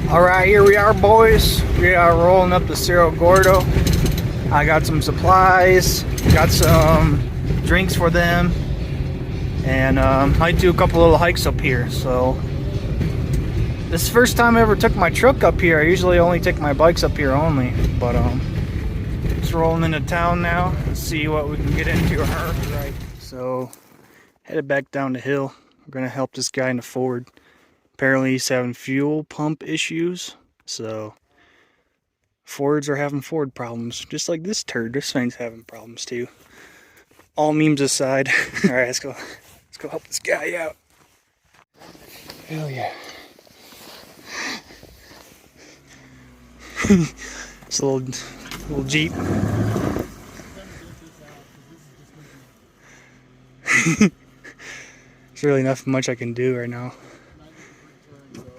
Alright, here we are, boys. We are rolling up the Cerro Gordo. I got some supplies, got some drinks for them, and might do a couple little hikes up here. So this is the first time I ever took my truck up here. I usually only take my bikes up here only, but just rolling into town now. Let's see what we can get into. Right. So headed back down the hill. We're gonna help this guy in the Ford. Apparently he's having fuel pump issues, so Fords are having Ford problems, just like this turd. This thing's having problems too. All memes aside. All right, let's go help this guy out. Hell yeah. It's a little Jeep. There's really nothing much I can do right now.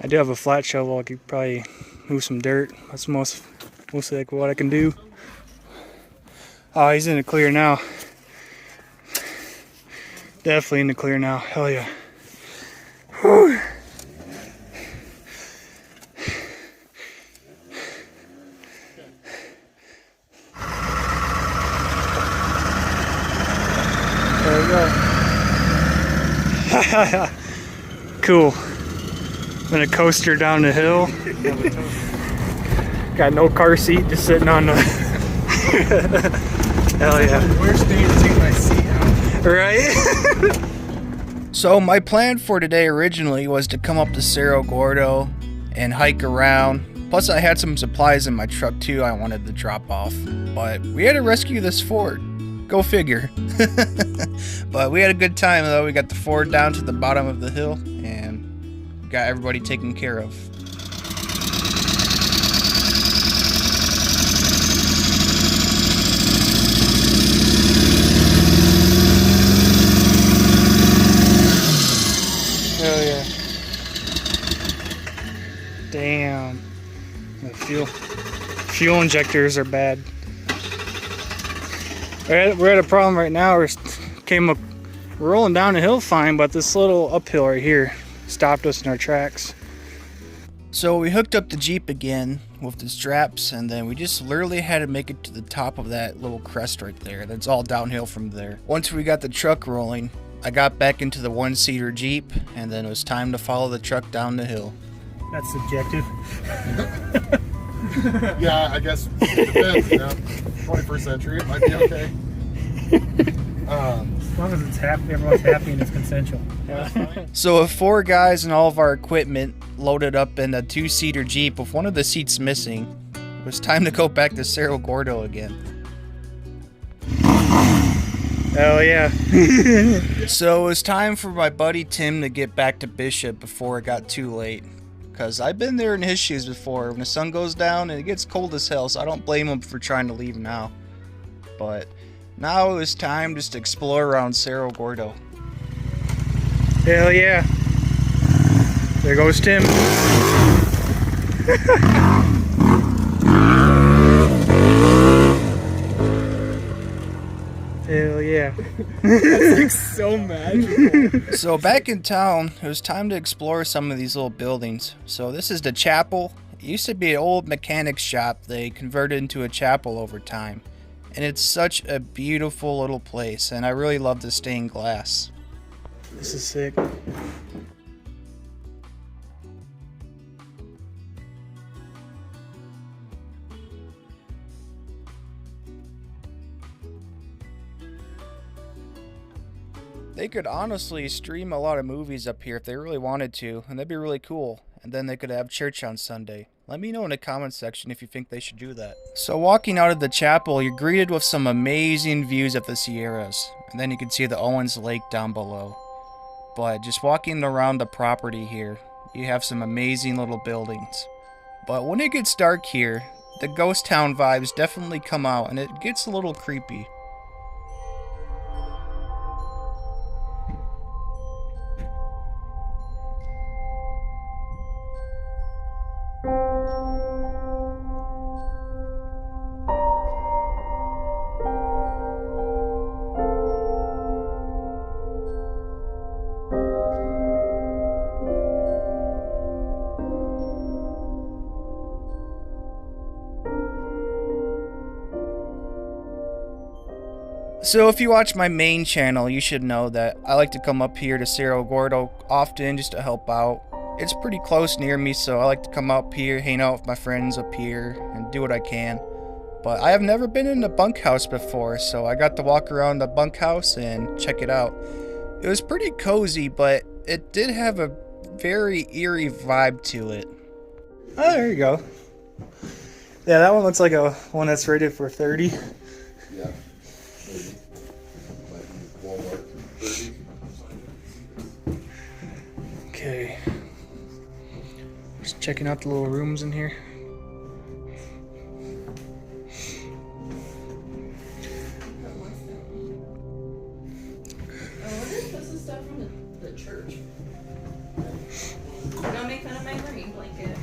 I do have a flat shovel. I could probably move some dirt. That's mostly like what I can do. Oh, he's in the clear now. Definitely in the clear now. Hell yeah. Whew. There we go. Cool. I'm gonna coaster down the hill. Got no car seat, just sitting on the. Hell yeah. Worst thing to take my seat out. Right? So my plan for today originally was to come up to Cerro Gordo and hike around. Plus I had some supplies in my truck too I wanted to drop off. But we had to rescue this Ford. Go figure. But we had a good time though. We got the Ford down to the bottom of the hill and got everybody taken care of. Oh yeah. Damn. The fuel injectors are bad. We're at a problem right now. We're rolling down the hill fine, but this little uphill right here stopped us in our tracks. So we hooked up the Jeep again with the straps, and then we just literally had to make it to the top of that little crest right there. That's all downhill from there. Once we got the truck rolling, I got back into the one-seater Jeep, and then it was time to follow the truck down the hill. That's subjective. Yeah, I guess it depends, you know. 21st century, it might be okay. As long as it's happy, everyone's happy and it's consensual. Yeah. So with 4 guys and all of our equipment loaded up in a 2-seater Jeep with one of the seats missing, it was time to go back to Cerro Gordo again. Hell yeah. So it was time for my buddy Tim to get back to Bishop before it got too late. Because I've been there in his shoes before. When the sun goes down and it gets cold as hell, so I don't blame him for trying to leave now. But now it was time just to explore around Cerro Gordo. Hell yeah. There goes Tim. Hell yeah. That's like so magical. So back in town, it was time to explore some of these little buildings. So this is the chapel. It used to be an old mechanics shop. They converted into a chapel over time. And it's such a beautiful little place, and I really love the stained glass. This is sick. They could honestly stream a lot of movies up here if they really wanted to, and that'd be really cool. And then they could have church on Sunday. Let me know in the comments section if you think they should do that. So walking out of the chapel, you're greeted with some amazing views of the Sierras. And then you can see the Owens Lake down below. But just walking around the property here, you have some amazing little buildings. But when it gets dark here, the ghost town vibes definitely come out and it gets a little creepy. So if you watch my main channel, you should know that I like to come up here to Cerro Gordo often just to help out. It's pretty close near me, so I like to come up here, hang out with my friends up here, and do what I can. But I have never been in a bunkhouse before, so I got to walk around the bunkhouse and check it out. It was pretty cozy, but it did have a very eerie vibe to it. Oh, there you go. Yeah, that one looks like a one that's rated for 30. Yeah. Maybe. Might be Walmart 30. Okay. Just checking out the little rooms in here. This is stuff from the church. Don't make fun of my marine blanket.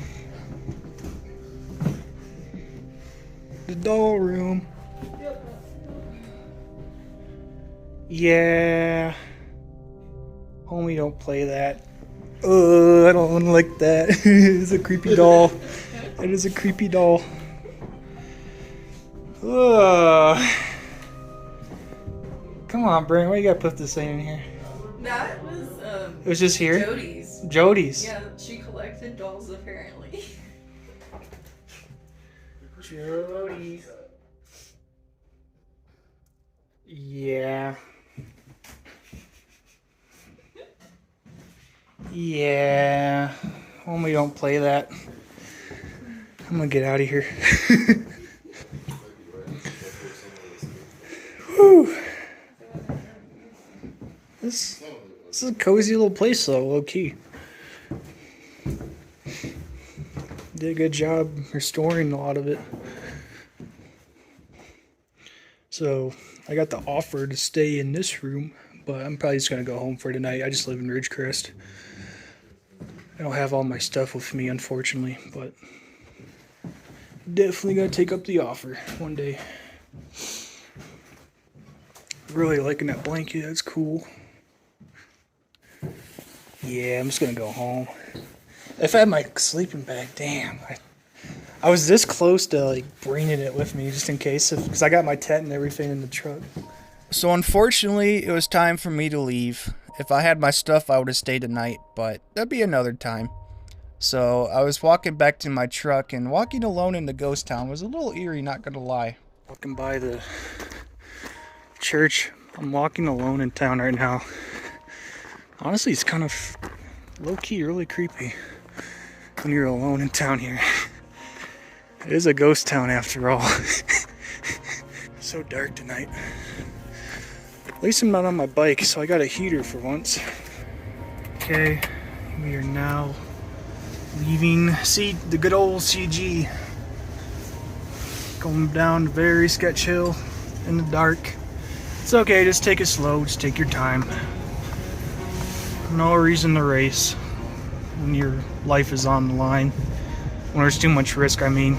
The doll room. Yeah. Homie, don't play that. I don't like that. It's a creepy doll. It is a creepy doll. Come on, Brent. Why you gotta put this thing in here? That was It was just here? Jody's. Jody's. Yeah, she collected dolls apparently. Jody's. Yeah. Yeah. Homie, don't play that. I'm gonna get out of here. Whew. This is a cozy little place though, low key. Did a good job restoring a lot of it. So I got the offer to stay in this room, but I'm probably just gonna go home for tonight. I just live in Ridgecrest. I don't have all my stuff with me, unfortunately, but definitely gonna take up the offer one day. Really liking that blanket, that's cool. Yeah, I'm just gonna go home. If I had my sleeping bag, damn. I was this close to like bringing it with me just in case, because I got my tent and everything in the truck. So unfortunately, it was time for me to leave. If I had my stuff, I would have stayed the night, but that'd be another time. So I was walking back to my truck, and walking alone in the ghost town was a little eerie, not gonna lie. Walking by the church, I'm walking alone in town right now. Honestly, it's kind of low-key really creepy when you're alone in town here. It is a ghost town after all. So dark tonight. At least I'm not on my bike, so I got a heater for once. Okay, we are now leaving the good old CG. Going down a very sketch hill in the dark. It's okay, just take it slow, just take your time. No reason to race when your life is on the line. When there's too much risk, I mean.